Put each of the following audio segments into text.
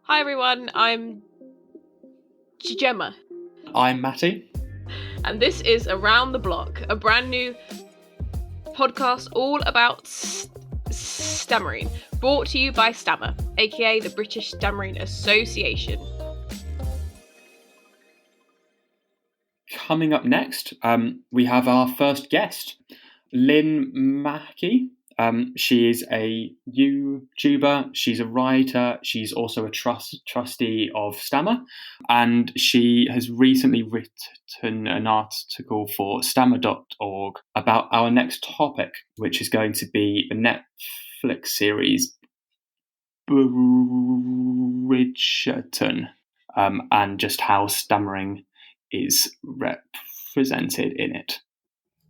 Hi everyone, I'm Gemma. I'm Matty. And this is Around the Block, a brand new podcast all about stammering, brought to you by STAMMA, aka the British Stammering Association. Coming up next, we have our first guest, Lynn Mackie. She is a YouTuber, she's a writer, she's also a trustee of STAMMA, and she has recently written an article for stammer.org about our next topic, which is going to be the Netflix series Bridgerton, and just how stammering is represented in it.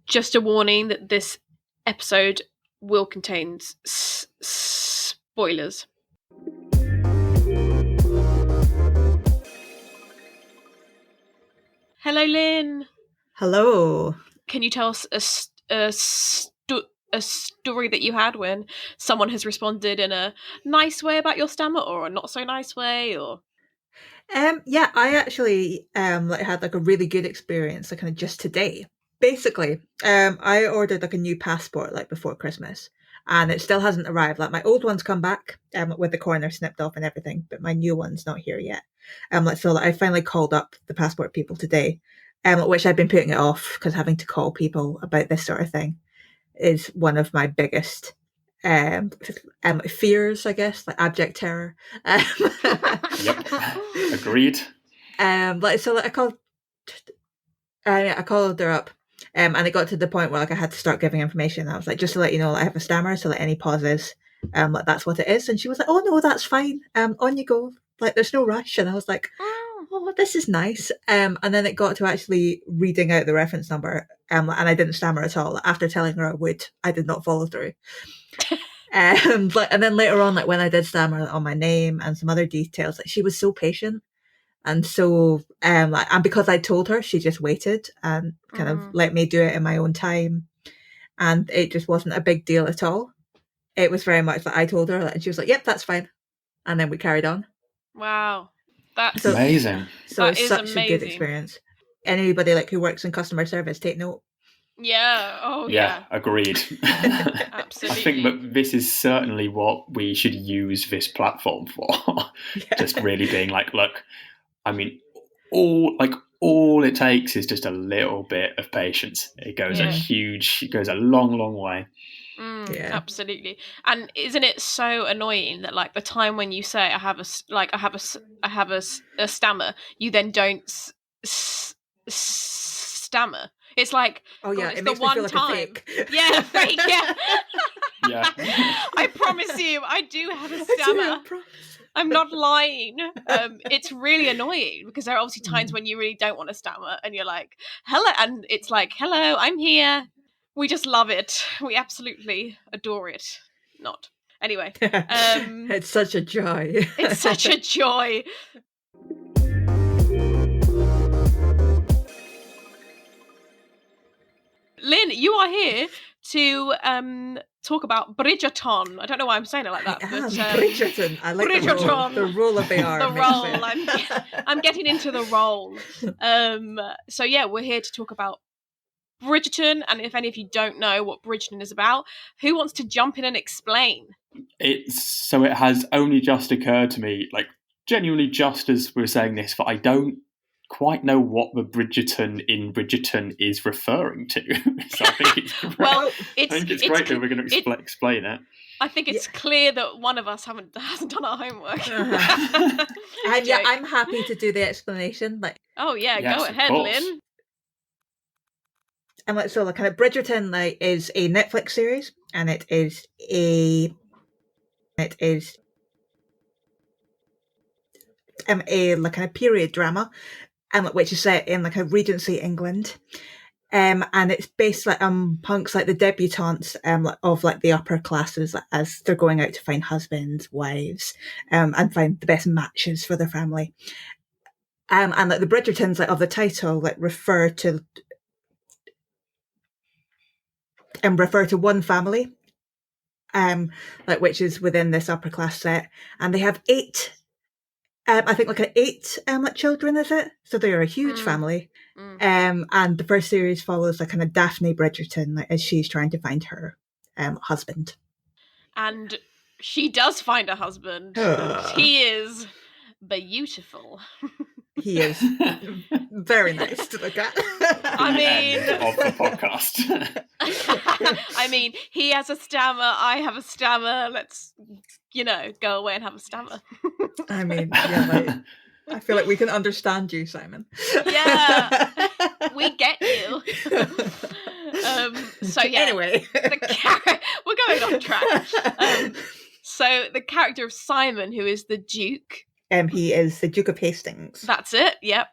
Just a warning that this episode will contain spoilers. Hello, Lynn. Hello. Can you tell us a story that you had when someone has responded in a nice way about your stammer or a not so nice way? Or yeah, I actually had a really good experience kind of just today. Basically, I ordered a new passport before Christmas, and it still hasn't arrived. My old one's come back with the corner snipped off and everything, but my new one's not here yet. So I finally called up the passport people today, which I've been putting it off because having to call people about this sort of thing is one of my biggest fears, I guess, abject terror. Yep, agreed. I called her up, and it got to the point where I had to start giving information. I was like, just to let you know, I have a stammer, so any pauses, that's what it is. And she was like, oh no, that's fine. On you go. There's no rush. And I was like, oh, this is nice. And then it got to actually reading out the reference number, and I didn't stammer at all. After telling her I would, I did not follow through. And then later on, when I did stammer on my name and some other details, she was so patient. And so, and because I told her, she just waited and kind of let me do it in my own time. And it just wasn't a big deal at all. It was very much I told her, and she was like, yep, that's fine. And then we carried on. Wow. That's amazing. So it's such a good experience. Anybody who works in customer service, take note. Yeah. Oh, yeah. Agreed. Absolutely. I think that this is certainly what we should use this platform for. Just really being look, I mean, all it takes is just a little bit of patience. It goes it goes a long, long way. Absolutely. And isn't it so annoying that the time when you say I have a stammer, you then don't stammer. It's oh yeah, it's it the makes one me feel time. fake. Yeah, fake. Yeah. Yeah. I promise you, I do have a stammer. I'm not lying. It's really annoying because there are obviously times when you really don't want to stammer and you're like, hello. And it's hello, I'm here. We just love it. We absolutely adore it. Not. Anyway. It's such a joy. It's such a joy. Lynn, you are here to talk about Bridgerton. I don't know why I'm saying it like that. But, Bridgerton. I like Bridgerton. The role of the R. The role. I'm getting into the role. So yeah, we're here to talk about Bridgerton, and if any of you don't know what Bridgerton is about, who wants to jump in and explain? It has only just occurred to me, genuinely just as we were saying this, that I don't quite know what the Bridgerton in Bridgerton is referring to. So I think it's great. Well, it's great that we're going to explain it. I think it's clear that one of us hasn't done our homework. I'm happy to do the explanation. Oh yeah, yes, go ahead, Lynn. And Bridgerton is a Netflix series, and it is a kind of period drama, which is set in a Regency England, and it's based punks the debutantes of the upper classes as they're going out to find husbands, wives, and find the best matches for their family. And the Bridgertons of the title refer to one family, which is within this upper class set, and they have 8 I think like 8 like children, is it? So they're a huge family. And the first series follows like kind of Daphne Bridgerton, like, as she's trying to find her husband. And she does find a husband. He is beautiful. He is very nice to look at. I mean, of the podcast. I mean, he has a stammer. I have a stammer. Let's, go away and have a stammer. I mean, yeah, like, I feel like we can understand you, Simon. Yeah, we get you. So yeah. Anyway, we're going off track. So the character of Simon, who is the Duke. He is the Duke of Hastings. That's it, yep.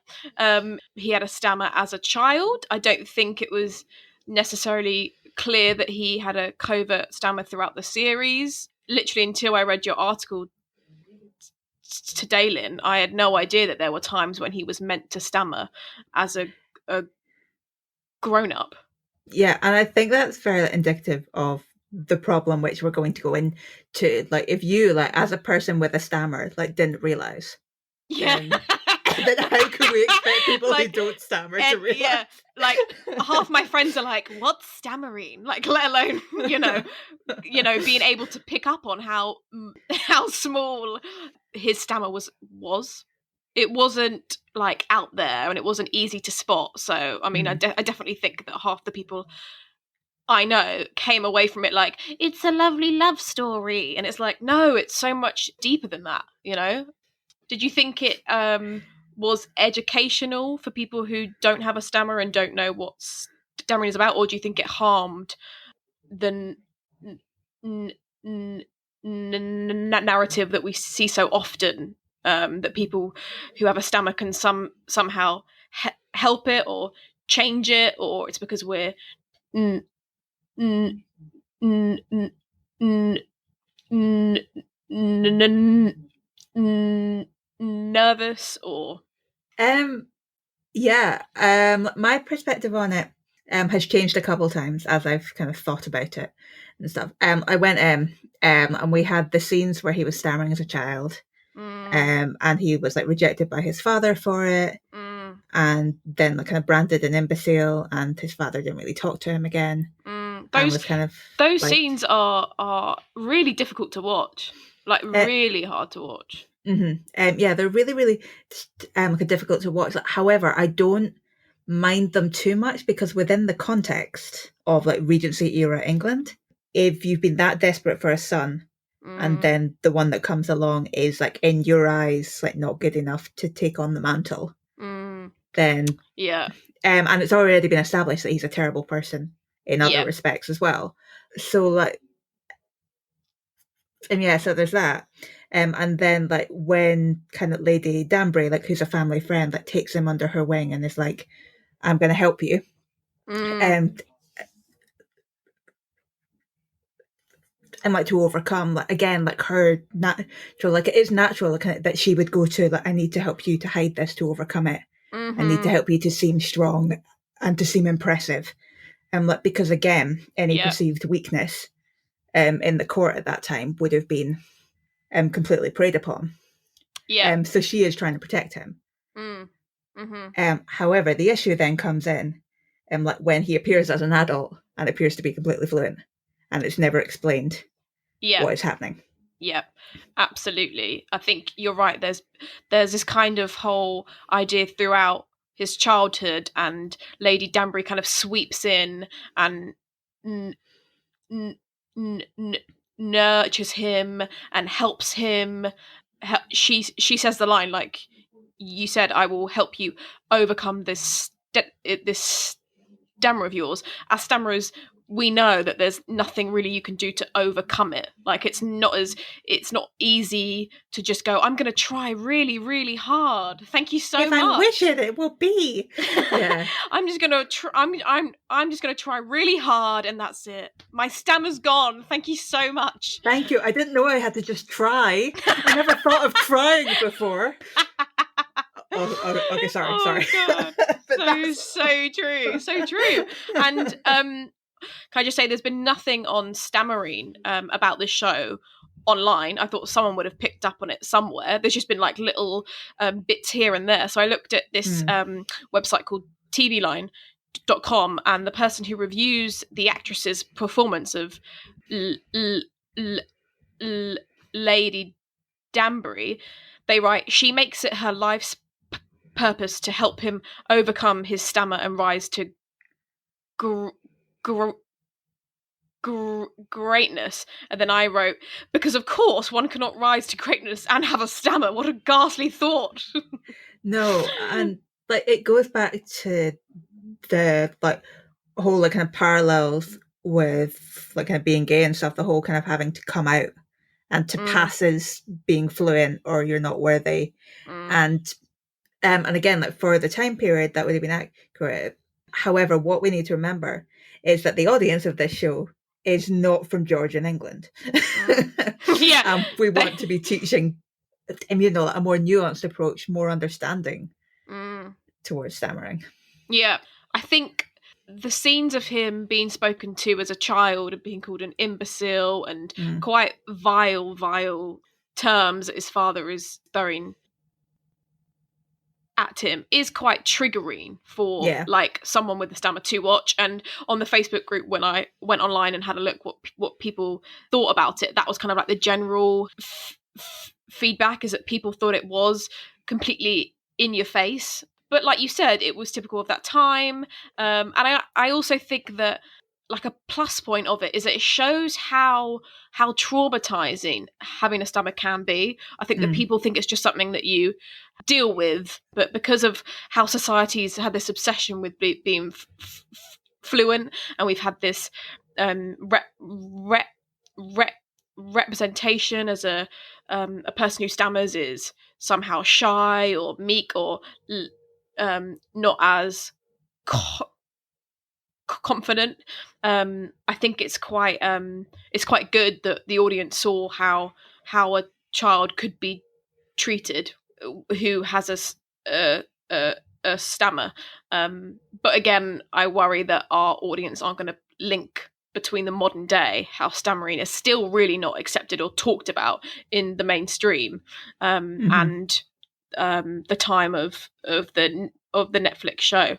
He had a stammer as a child. I don't think it was necessarily clear that he had a covert stammer throughout the series. Literally until I read your article today, Lynn, I had no idea that there were times when he was meant to stammer as a grown-up. Yeah, and I think that's very indicative of the problem which we're going to go into. Like, if you, like, as a person with a stammer, like, didn't realise, then how can we expect people like, who don't stammer to realise? Yeah, like, half my friends are like, what's stammering? Like, let alone, being able to pick up on how small his stammer was. It wasn't, like, out there, and it wasn't easy to spot. So, I mean, I definitely think that half the people I know came away from it like, it's a lovely love story. And it's like, no, it's so much deeper than that, Did you think it was educational for people who don't have a stammer and don't know what stammering is about? Or do you think it harmed the narrative that we see so often, that people who have a stammer can somehow help it or change it, or it's because we're nervous, or my perspective on it has changed a couple of times as I've kind of thought about it and stuff. I went and we had the scenes where he was stammering as a child, and he was like rejected by his father for it, and then like kind of branded an imbecile, and his father didn't really talk to him again. Those scenes are really difficult to watch, like really hard to watch. They're really, really difficult to watch. However, I don't mind them too much because within the context of like Regency era England, if you've been that desperate for a son, and then the one that comes along is like in your eyes like not good enough to take on the mantle, then and it's already been established that he's a terrible person in other respects as well. So like, and so there's that. And then like when kind of Lady Danbury, like who's a family friend, like takes him under her wing and is like, I'm going to help you. And like to overcome, like again, like her natural, like it is natural like, that she would go to, like, I need to help you to hide this, to overcome it. I need to help you to seem strong and to seem impressive. Like, because again, any perceived weakness in the court at that time would have been completely preyed upon. So she is trying to protect him. However, the issue then comes in like when he appears as an adult and appears to be completely fluent, and it's never explained what is happening. Yeah, absolutely. I think you're right. There's this kind of whole idea throughout his childhood, and Lady Danbury kind of sweeps in and nurtures him and helps him. She says the line, like you said, I will help you overcome this stammer of yours. As stammerers, we know that there's nothing really you can do to overcome it. Like it's not easy to just go, I'm going to try really, really hard. Thank you so much. I wish it will be. Yeah. I'm just going to I'm just going to try really hard, and that's it. My stammer's gone. Thank you so much. Thank you. I didn't know I had to just try. I never thought of trying before. Okay, sorry. God. So true. And can I just say, there's been nothing on StammerOn about this show online. I thought someone would have picked up on it somewhere. There's just been like little bits here and there. So I looked at this website called tvline.com, and the person who reviews the actress's performance of Lady Danbury, they write, she makes it her life's purpose to help him overcome his stammer and rise to greatness. And then I wrote, because of course one cannot rise to greatness and have a stammer. What a ghastly thought. No, and like it goes back to the like whole like kind of parallels with like kind of being gay and stuff, the whole kind of having to come out and to pass as being fluent or you're not worthy. And again, like for the time period that would have been accurate. However, what we need to remember is that the audience of this show is not from Georgian England. Yeah. We want to be teaching, a more nuanced approach, more understanding towards stammering. Yeah. I think the scenes of him being spoken to as a child and being called an imbecile and quite vile terms that his father is throwing at him is quite triggering for like someone with a stammer to watch. And on the Facebook group, when I went online and had a look what people thought about it, that was kind of like the general feedback, is that people thought it was completely in your face. But like you said, it was typical of that time. And I also think that like a plus point of it is that it shows how traumatizing having a stammer can be. I think that people think it's just something that you deal with, but because of how society's had this obsession with being fluent, and we've had this representation as a person who stammers is somehow shy or meek or not as confident. I think it's quite good that the audience saw how a child could be treated who has a stammer. But again, I worry that our audience aren't going to link between the modern day, how stammering is still really not accepted or talked about in the mainstream, and the time of the Netflix show.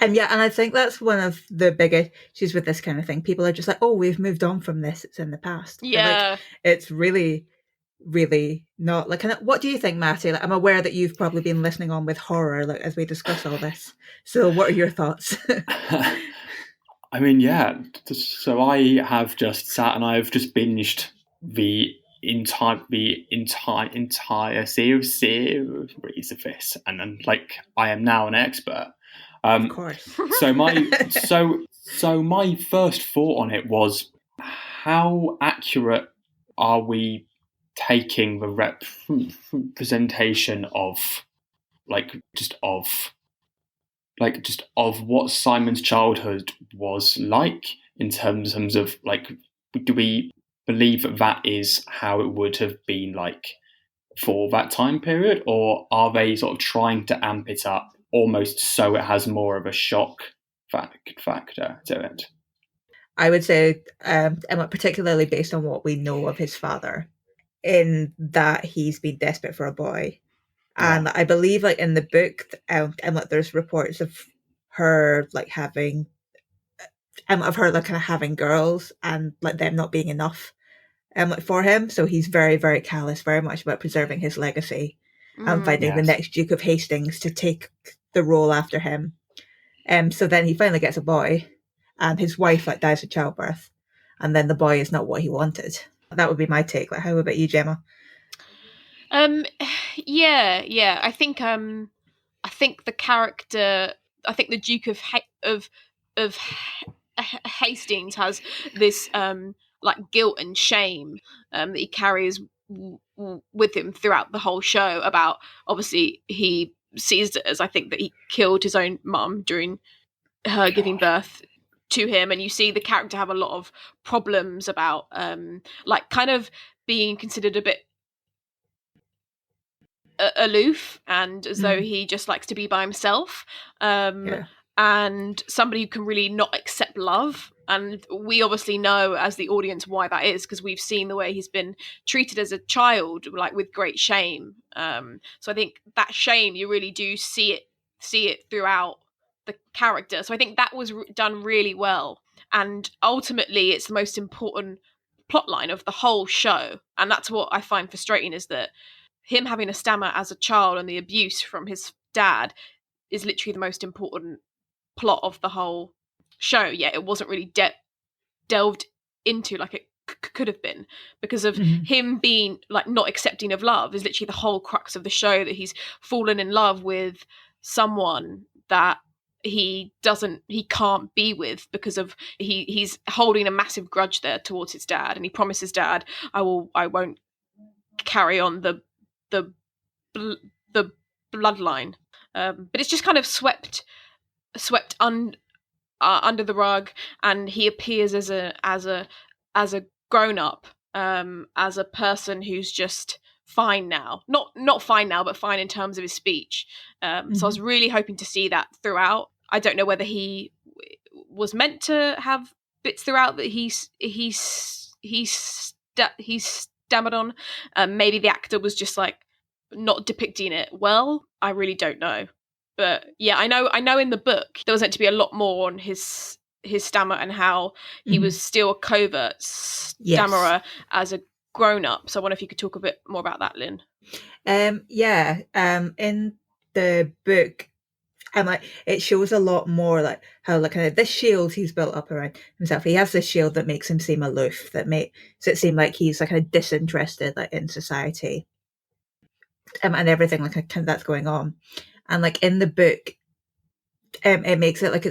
And I think that's one of the big issues with this kind of thing. People are just like, oh, we've moved on from this, it's in the past. Yeah. Like, it's really, really not. Like, what do you think, Matty? Like, I'm aware that you've probably been listening on with horror, like, as we discuss all this. So what are your thoughts? I mean, yeah. So I have just sat and I've just binged the entire series of this, and then like I am now an expert. Of course. So my first thought on it was, how accurate are we taking the representation of what Simon's childhood was like, in terms of like, do we believe that is how it would have been like for that time period, or are they sort of trying to amp it up almost so it has more of a shock factor to it? I would say, particularly based on what we know of his father, in that he's been desperate for a boy. And I believe, like, in the book, like, there's reports of her, like, having, of her, like, kind of having girls and, like, them not being enough, like, for him. So he's very, very callous, very much about preserving his legacy and finding the next Duke of Hastings to take the role after him. So then he finally gets a boy, and his wife, like, dies of childbirth, and then the boy is not what he wanted. That would be my take. Like, how about you, Gemma? Yeah. I think the character, I think the Duke of Hastings has this like guilt and shame that he carries with him throughout the whole show. About, obviously, he sees it as, I think, that he killed his own mum during her giving birth to him, and you see the character have a lot of problems about like kind of being considered a bit aloof, and as though he just likes to be by himself, and somebody who can really not accept love, And we obviously know as the audience why that is, because we've seen the way he's been treated as a child, like with great shame. So I think that shame, you really do see it throughout the character. So I think that was done really well. And ultimately, it's the most important plotline of the whole show. And that's what I find frustrating, is that him having a stammer as a child and the abuse from his dad is literally the most important plot of the whole show. Yet it wasn't really delved into like it could have been, because of him being like not accepting of love is literally the whole crux of the show, that he's fallen in love with someone that he can't be with, because of he's holding a massive grudge there towards his dad, and he promises dad, I won't carry on the bloodline, but it's just kind of swept under the rug, and he appears as a grown up, as a person who's just fine now, not fine now, but fine in terms of his speech. So I was really hoping to see that throughout. I don't know whether he was meant to have bits throughout that he's stammered on. Maybe the actor was just like not depicting it well. I really don't know. But yeah, I know in the book there was meant to be a lot more on his stammer, and how he was still a covert stammerer as a grown up. So I wonder if you could talk a bit more about that, Lynn. In the book, and like it shows a lot more like how like kind of this shield he's built up around himself. He has this shield that makes him seem aloof, that makes it seem like he's like kind of disinterested like in society, and everything like kind of that's going on. And like in the book, it makes it like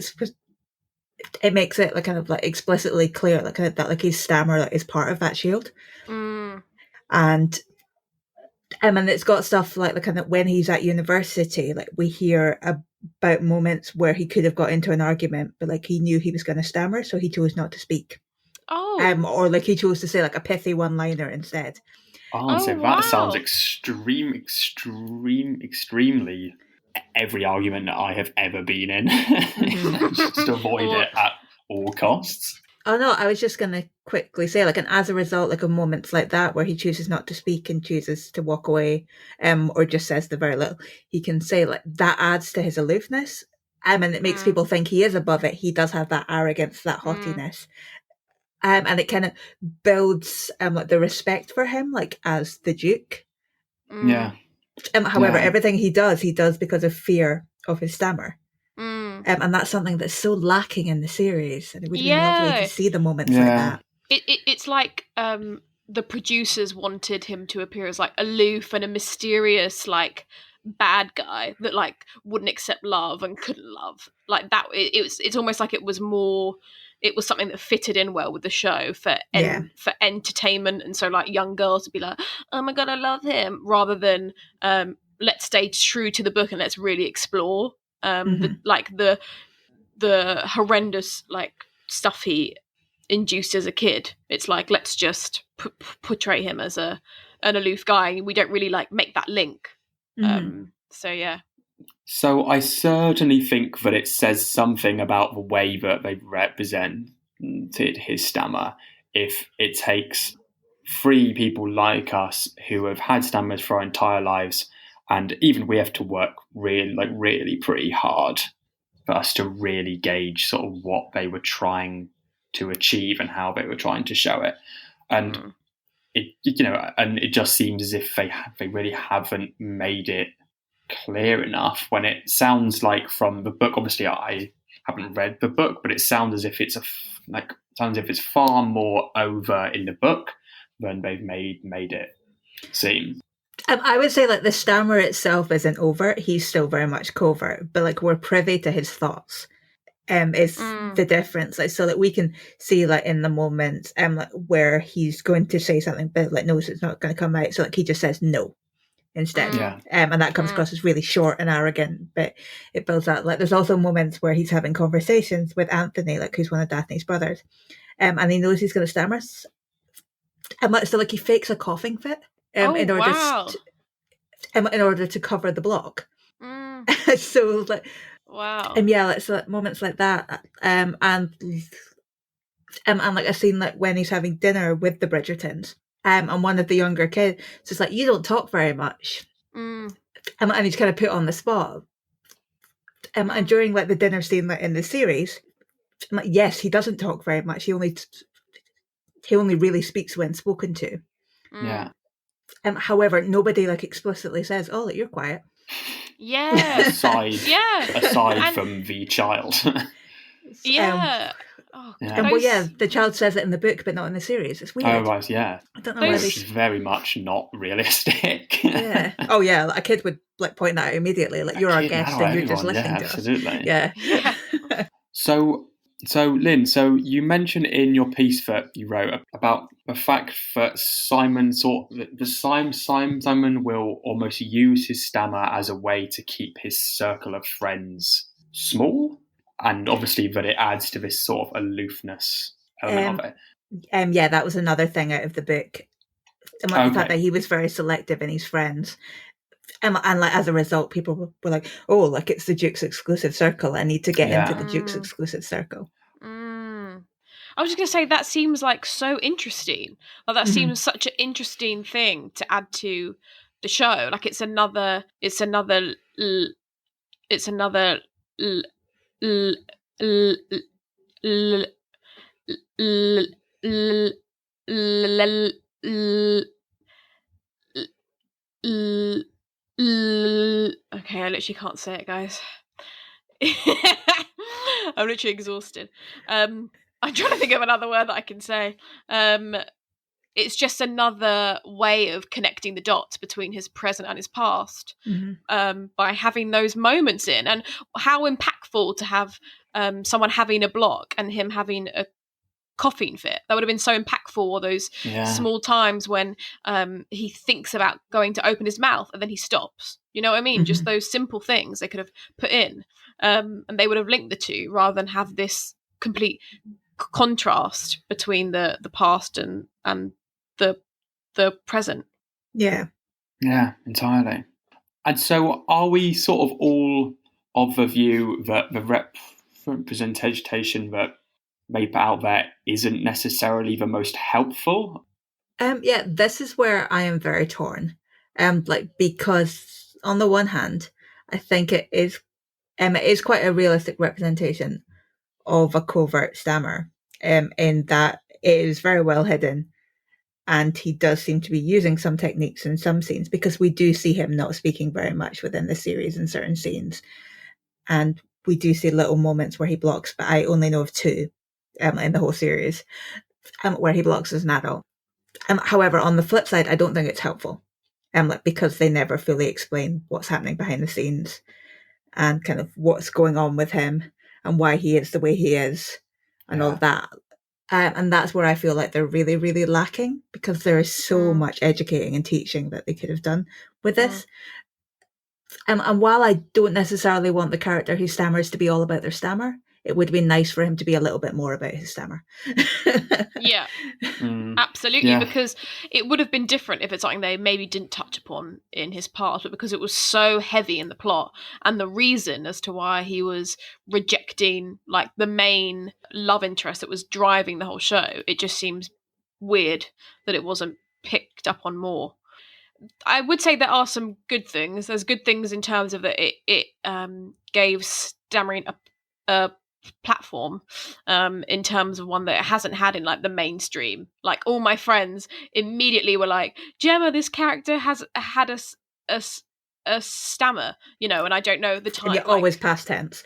like kind of like explicitly clear like that like his stammer like, is part of that shield, and it's got stuff like the kind of when he's at university, like we hear about moments where he could have got into an argument, but like he knew he was going to stammer, so he chose not to speak. Or like he chose to say like a pithy one-liner instead. So that sounds extremely every argument that I have ever been in. Just avoid it at all costs. Oh no, I was just going to quickly say, like, and as a result, like, of moments like that where he chooses not to speak and chooses to walk away, or just says the very little, he can say, like, that adds to his aloofness, and it makes people think he is above it. He does have that arrogance, that haughtiness, and it kind of builds, like, the respect for him, like, as the Duke. Yeah. However, everything he does because of fear of his stammer. And that's something that's so lacking in the series, and it would be lovely to see the moments like that. It's like the producers wanted him to appear as like aloof and a mysterious like bad guy that like wouldn't accept love and couldn't love like that. It's almost like it was something that fitted in well with the show for entertainment, and so like young girls would be like, oh my god, I love him, rather than let's stay true to the book and let's really explore the horrendous like stuff he induced as a kid. It's like, let's just portray him as an aloof guy. We don't really like make that link. So I certainly think that it says something about the way that they've represented his stammer if it takes three people like us who have had stammers for our entire lives, and even we have to work really pretty hard for us to really gauge sort of what they were trying to achieve and how they were trying to show it. And it just seems as if they really haven't made it clear enough, when it sounds like from the book, obviously I haven't read the book, but it sounds as if it's far more over in the book than they've made it seem. I would say like the stammer itself isn't overt, he's still very much covert, but like we're privy to his thoughts. Is the difference, like, so that we can see like in the moments like where he's going to say something but like knows it's not going to come out, so like he just says no instead. And that comes across as really short and arrogant, but it builds out. Like there's also moments where he's having conversations with Anthony, like who's one of Daphne's brothers, and he knows he's going to stammer, and so like he fakes a coughing fit in order to cover the block. So like moments like that, and And like a scene like when he's having dinner with the Bridgertons, and one of the younger kids is like, "You don't talk very much," and he's kind of put on the spot. And during like the dinner scene like in the series, like, yes, he doesn't talk very much. He only really speaks when spoken to. Yeah. However, nobody like explicitly says, "Oh, like, you're quiet." Yeah. Aside from the child. Yeah. The child says it in the book, but not in the series. It's weird. Oh, right, yeah. I don't know why It's very much not realistic. Yeah. Oh, yeah. Like, a kid would like point that out immediately. Like, you're our guest and you're just listening to absolutely. us. Yeah. So Lynn, so you mentioned in your piece that you wrote about the fact that Simon will almost use his stammer as a way to keep his circle of friends small, and obviously that it adds to this sort of aloofness element of it. Yeah, that was another thing out of the book. And the fact that he was very selective in his friends. And like as a result, people were like, "Oh, like it's the Duke's exclusive circle. I need to get into the Duke's exclusive circle." I was just gonna say that seems like so interesting. Like that seems such an interesting thing to add to the show. Like it's another okay, I literally can't say it, guys. I'm literally exhausted. I'm trying to think of another word that I can say. It's just another way of connecting the dots between his present and his past, by having those moments in. And how impactful to have someone having a block and him having a coughing fit. That would have been so impactful, all those small times when he thinks about going to open his mouth and then he stops. You know what I mean? Just those simple things they could have put in, and they would have linked the two rather than have this complete contrast between the past and the present. Yeah Entirely. And so are we sort of all of the view that the representation that they put out there isn't necessarily the most helpful? This is where I am very torn. Because on the one hand, I think it is quite a realistic representation of a covert stammer, in that it is very well hidden, and he does seem to be using some techniques in some scenes, because we do see him not speaking very much within the series in certain scenes, and we do see little moments where he blocks, but I only know of two in the whole series, where he blocks as an adult. However, on the flip side, I don't think it's helpful, because they never fully explain what's happening behind the scenes and kind of what's going on with him and why he is the way he is and all of that. And that's where I feel like they're really, really lacking, because there is so much educating and teaching that they could have done with this. And while I don't necessarily want the character who stammers to be all about their stammer, it would be nice for him to be a little bit more about his stammer. Yeah, absolutely. Yeah. Because it would have been different if it's something they maybe didn't touch upon in his past, but because it was so heavy in the plot and the reason as to why he was rejecting like the main love interest that was driving the whole show, it just seems weird that it wasn't picked up on more. I would say there are some good things. There's good things in terms of that it gave stammering a platform, in terms of one that it hasn't had in like the mainstream. Like all my friends immediately were like, Gemma, this character has had a stammer, you know, and I don't know the time. And you're always past tense.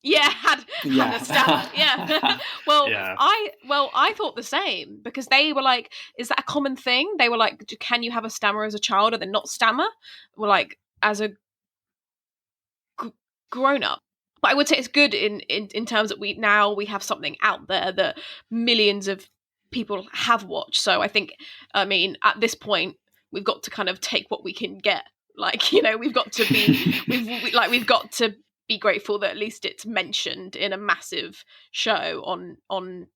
Yeah, had a stammer. Yeah. Well, yeah. I thought the same, because they were like, is that a common thing? They were like, can you have a stammer as a child and then not stammer? Well, like as a grown up. But I would say it's good in terms that we have something out there that millions of people have watched. So I think, I mean, at this point, we've got to kind of take what we can get. Like, you know, we've got to be we've got to be grateful that at least it's mentioned in a massive show on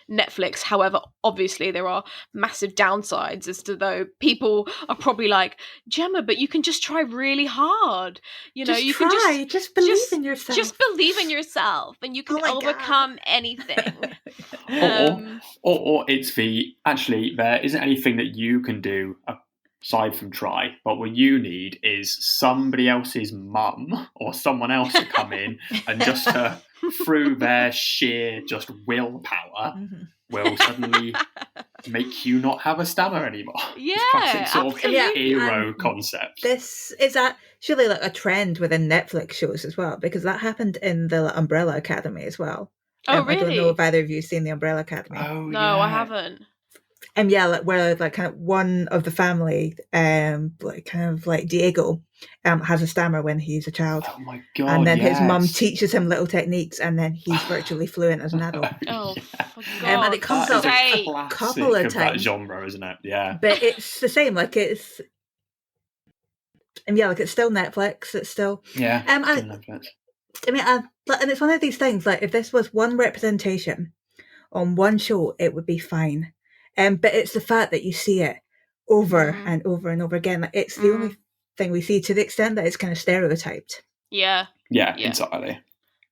Netflix. However, obviously there are massive downsides as to though people are probably like, Gemma, but you can just try really hard. You know, Just you try. can Just believe in yourself. Just believe in yourself, and you can Oh my overcome God. anything. Or it's there isn't anything that you can do aside from try, but what you need is somebody else's mum or someone else to come in and just through their sheer just willpower will suddenly make you not have a stammer anymore. Yeah, it's classic sort of hero and concept. This is actually like a trend within Netflix shows as well, because that happened in the Umbrella Academy as well. Oh, really? I don't know if either of you seen the Umbrella Academy. Oh, No, yeah. I haven't. Like where like kind of one of the family, like kind of like Diego, has a stammer when he's a child. Oh my God! And then yes. his mum teaches him little techniques, and then he's virtually fluent as an adult. Oh, for God. And it comes up a couple of that times. genre, isn't it? Yeah. But it's the same. Like it's, like it's still Netflix. It's still Netflix. And it's one of these things. Like if this was one representation on one show, it would be fine. But it's the fact that you see it over and over and over again. Like, it's the only thing we see, to the extent that it's kind of stereotyped. Yeah. Entirely.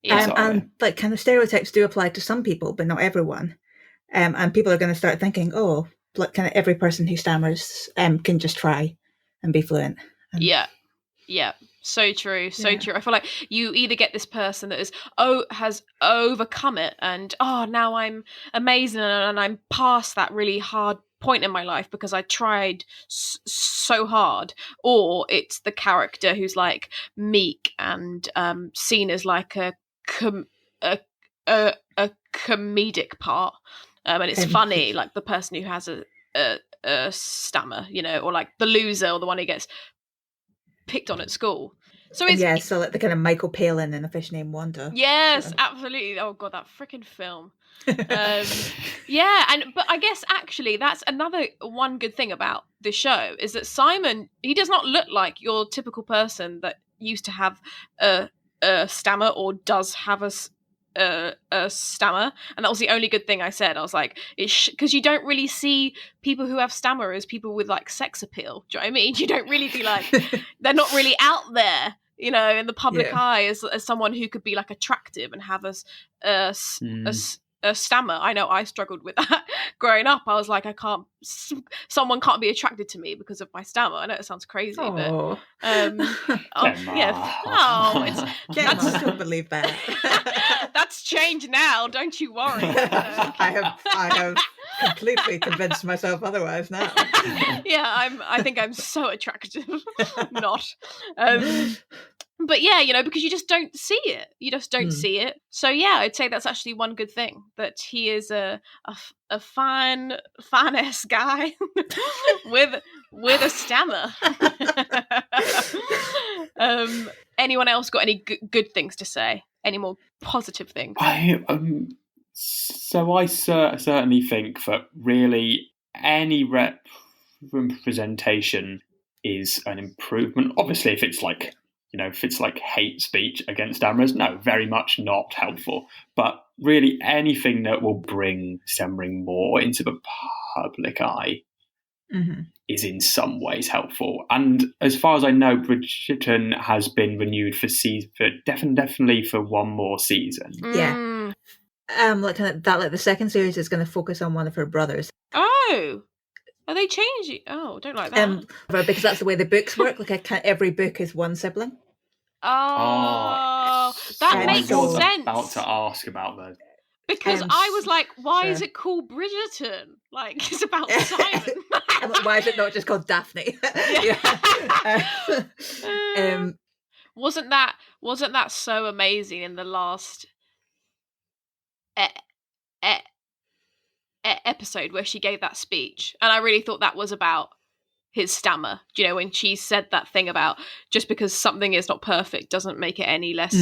Yeah. And like kind of stereotypes do apply to some people, but not everyone. And people are going to start thinking, oh, like kind of every person who stammers can just try and be fluent. And Yeah. So true. True. I feel like you either get this person that has overcome it and now I'm amazing and I'm past that really hard point in my life because I tried so hard, or it's the character who's like meek and seen as like a comedic part, and it's funny, like the person who has a stammer, you know, or like the loser or the one who gets picked on at school. So it's so like the kind of Michael Palin in A Fish Named Wanda. Yes, absolutely. Oh God, that freaking film. But I guess actually that's another one good thing about the show is that Simon, he does not look like your typical person that used to have a stammer or does have a stammer, and that was the only good thing I said. I was like, because you don't really see people who have stammer as people with like sex appeal. Do you know what I mean? You don't really be like, they're not really out there, you know, in the public eye as someone who could be like attractive and have a stammer. I know I struggled with that growing up. I was like, someone can't be attracted to me because of my stammer. I know it sounds crazy, but I don't believe that. That's changed now. Don't you worry. I have completely convinced myself otherwise now. I think I'm so attractive. Not. But yeah, you know, because you just don't see it. You just don't see it. So yeah, I'd say that's actually one good thing, that he is a fine-ass guy with a stammer. Anyone else got any good things to say? Any more positive things? I certainly think that really any representation is an improvement. Obviously, if it's like, you know, if it's like hate speech against stammers, no, very much not helpful. But really anything that will bring stammering more into the public eye is in some ways helpful. And as far as I know, Bridgerton has been renewed for definitely for one more season. Yeah. Like the second series is going to focus on one of her brothers. Oh. Are they changing? Oh, don't like that. Because that's the way the books work. Like every book is one sibling. Oh, that makes sense. I was about to ask about that. Because I was like, why is it called Bridgerton? Like, it's about Simon. Why is it not just called Daphne? Wasn't that so amazing in the last episode where she gave that speech? And I really thought that was about his stammer. Do you know, when she said that thing about just because something is not perfect doesn't make it any less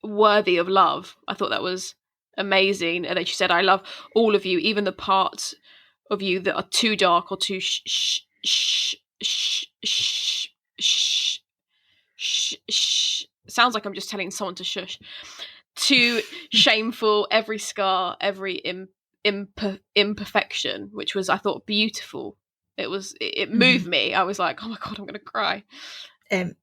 worthy of love. I thought that was amazing. And then she said, I love all of you, even the parts of you that are too dark or too sounds like I'm just telling someone to shush, to shameful, every scar, every imperfection, which was, I thought, beautiful. It moved me. I was like, oh my God, I'm going to cry.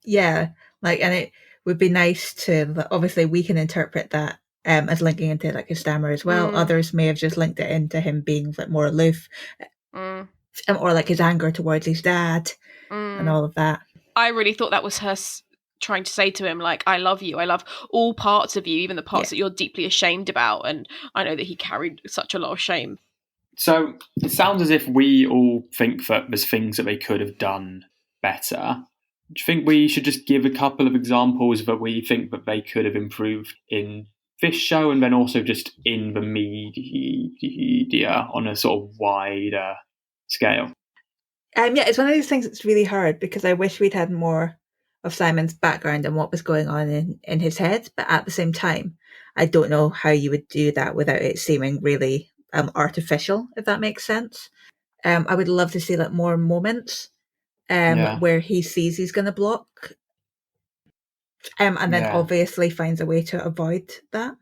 Yeah, like, and it would be nice to, obviously we can interpret that as linking into like his stammer as well. Others may have just linked it into him being like more aloof, or like his anger towards his dad and all of that. I really thought that was her trying to say to him, like, I love you, I love all parts of you, even the parts that you're deeply ashamed about. And I know that he carried such a lot of shame. So it sounds as if we all think that there's things that they could have done better. Do you think we should just give a couple of examples that we think that they could have improved in this show, and then also just in the media on a sort of wider scale? Yeah, it's one of these things that's really hard, because I wish we'd had more of Simon's background and what was going on in his head, but at the same time, I don't know how you would do that without it seeming really artificial, if that makes sense. I would love to see like more moments where he sees he's going to block, and then obviously finds a way to avoid that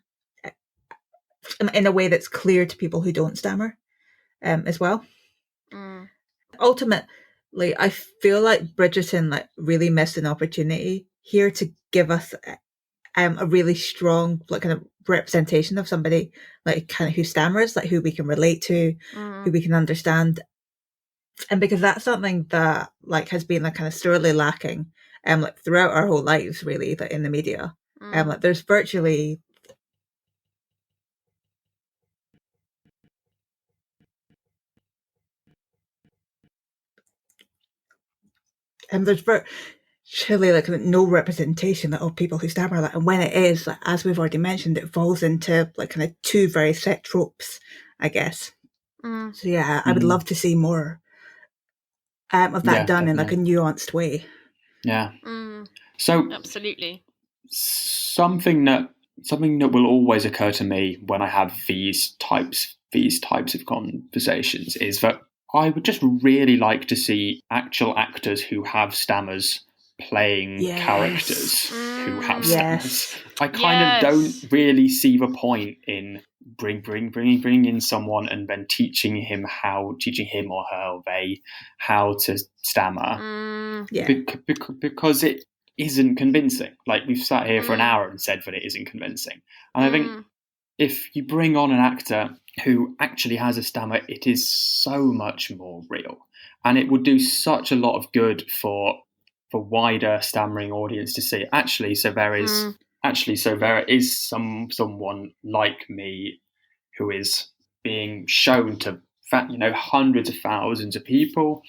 in a way that's clear to people who don't stammer as well. Ultimately, I feel like Bridgerton like really missed an opportunity here to give us a really strong like kind of representation of somebody like kind of who stammers, like who we can relate to, who we can understand. And because that's something that like has been like kind of sorely lacking like throughout our whole lives, really, that in the media. Like there's virtually there's virtually like no representation of people who stammer, like, and when it is, like, as we've already mentioned, it falls into like kind of two very set tropes, I guess. So yeah, I would love to see more of that done in like a nuanced way. Yeah. So absolutely. Something that will always occur to me when I have these types of conversations is that I would just really like to see actual actors who have stammers playing characters who have stammers. I kind of don't really see the point in bringing in someone and then teaching him or her how to stammer. Because it isn't convincing. Like, we've sat here for an hour and said that it isn't convincing. And I think if you bring on an actor who actually has a stammer, it is so much more real. And it would do such a lot of good for wider stammering audience to see. So there is someone like me who is being shown to hundreds of thousands of people,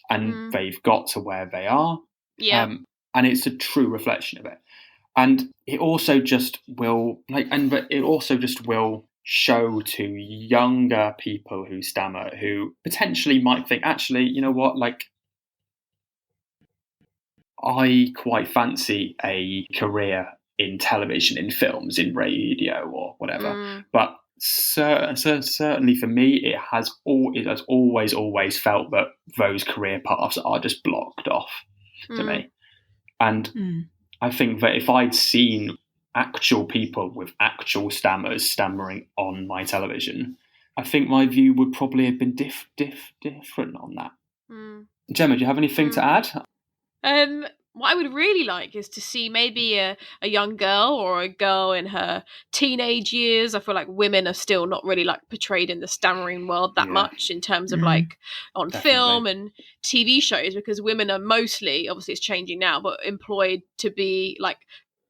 and they've got to where they are. And it's a true reflection of it. And it also just will show to younger people who stammer, who potentially might think, actually, you know what, like, I quite fancy a career in television, in films, in radio, or whatever. But certainly for me, it has always felt that those career paths are just blocked off to me. And I think that if I'd seen actual people with actual stammers stammering on my television, I think my view would probably have been different on that. Gemma, do you have anything to add? What I would really like is to see maybe a young girl or a girl in her teenage years. I feel like women are still not really like portrayed in the stammering world that much in terms of like on film and TV shows, because women are mostly, obviously it's changing now, but employed to be like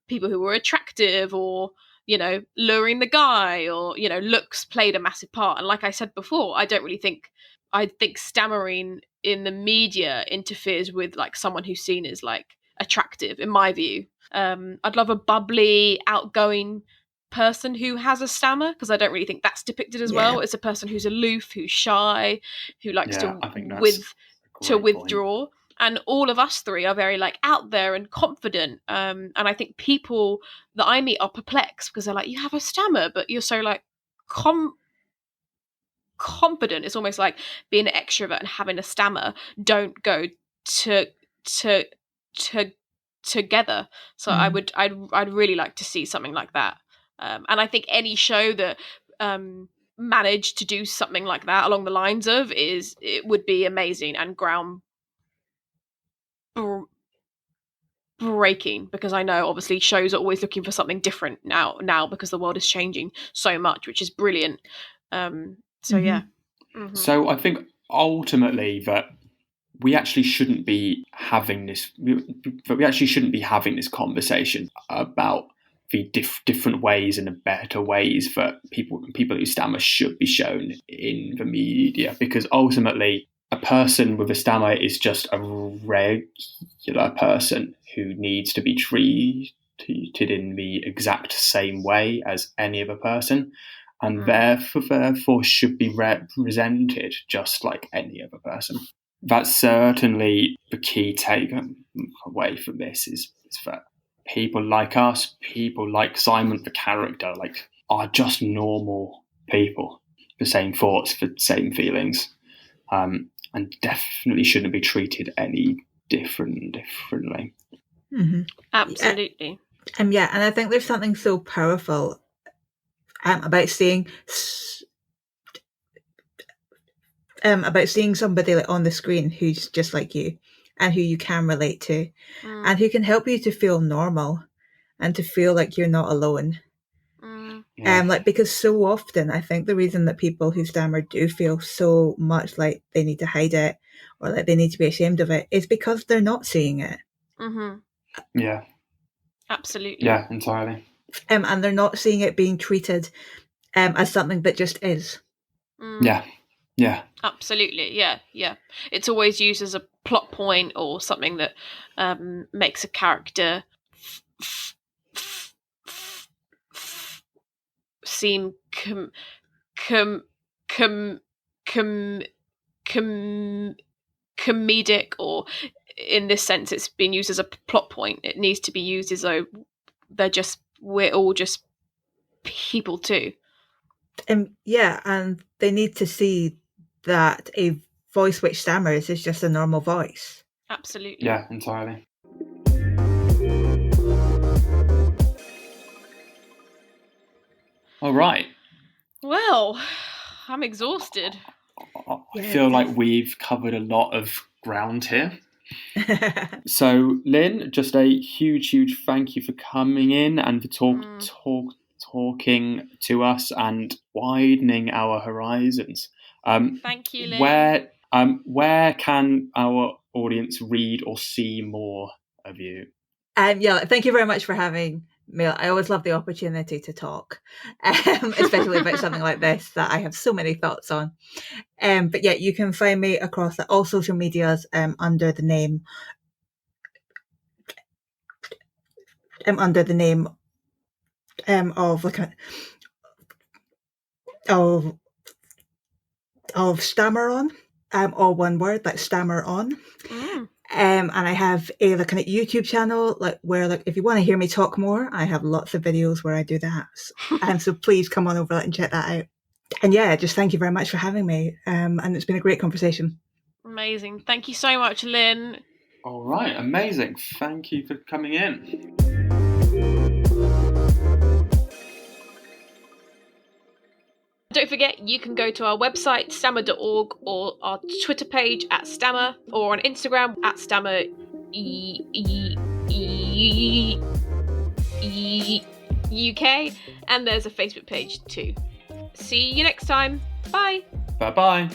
people who were attractive, or, you know, luring the guy, or, you know, looks played a massive part. And like I said before, I think stammering in the media interferes with like someone who's seen as like attractive, in my view. I'd love a bubbly, outgoing person who has a stammer, because I don't really think that's depicted as well. It's a person who's aloof, who's shy, who likes to withdraw. And all of us three are very like out there and confident. And I think people that I meet are perplexed because they're like, you have a stammer, but you're so like confident. It's almost like being an extrovert and having a stammer don't go together. So I'd really like to see something like that. And I think any show that managed to do something like that along the lines of it would be amazing and breaking, because I know obviously shows are always looking for something different now because the world is changing so much, which is brilliant. Yeah. Mm-hmm. So I think ultimately that we actually shouldn't be having this. We actually shouldn't be having this conversation about the different ways and the better ways that people who stammer should be shown in the media, because ultimately a person with a stammer is just a regular person who needs to be treated in the exact same way as any other person, and therefore should be represented just like any other person. That's certainly the key takeaway from this is that people like us, people like Simon, the character, like, are just normal people, the same thoughts, the same feelings, and definitely shouldn't be treated any differently. Mm-hmm. Absolutely. And I think there's something so powerful about seeing somebody like on the screen who's just like you and who you can relate to and who can help you to feel normal and to feel like you're not alone. Because so often I think the reason that people who stammer do feel so much like they need to hide it or like they need to be ashamed of it is because they're not seeing it. Mm-hmm. Yeah. Absolutely. Yeah, entirely. And they're not seeing it being treated as something that just is. Yeah. Absolutely. Yeah. It's always used as a plot point or something that makes a character seem comedic, or in this sense it's been used as a plot point. It needs to be used as though we're all just people too. And they need to see that a voice which stammers is just a normal voice. Absolutely. Yeah, entirely. All right. Well, I'm exhausted. I feel like we've covered a lot of ground here. So, Lynn, just a huge thank you for coming in and for talking to us and widening our horizons. Thank you, Lynn. Where can our audience read or see more of you? Thank you very much for having me. I always love the opportunity to talk, especially about something like this that I have so many thoughts on. But yeah, you can find me across all social medias under the name of StammerOn, all one word, like StammerOn. And I have a kind of YouTube channel where if you want to hear me talk more, I have lots of videos where I do that. So please come on over and check that out. And just thank you very much for having me. And it's been a great conversation. Amazing. Thank you so much, Lynn. All right, amazing. Thank you for coming in. Don't forget, you can go to our website, stammer.org, or our Twitter page @stammer, or on Instagram @stammer UK, and there's a Facebook page too. See you next time. Bye. Bye-bye.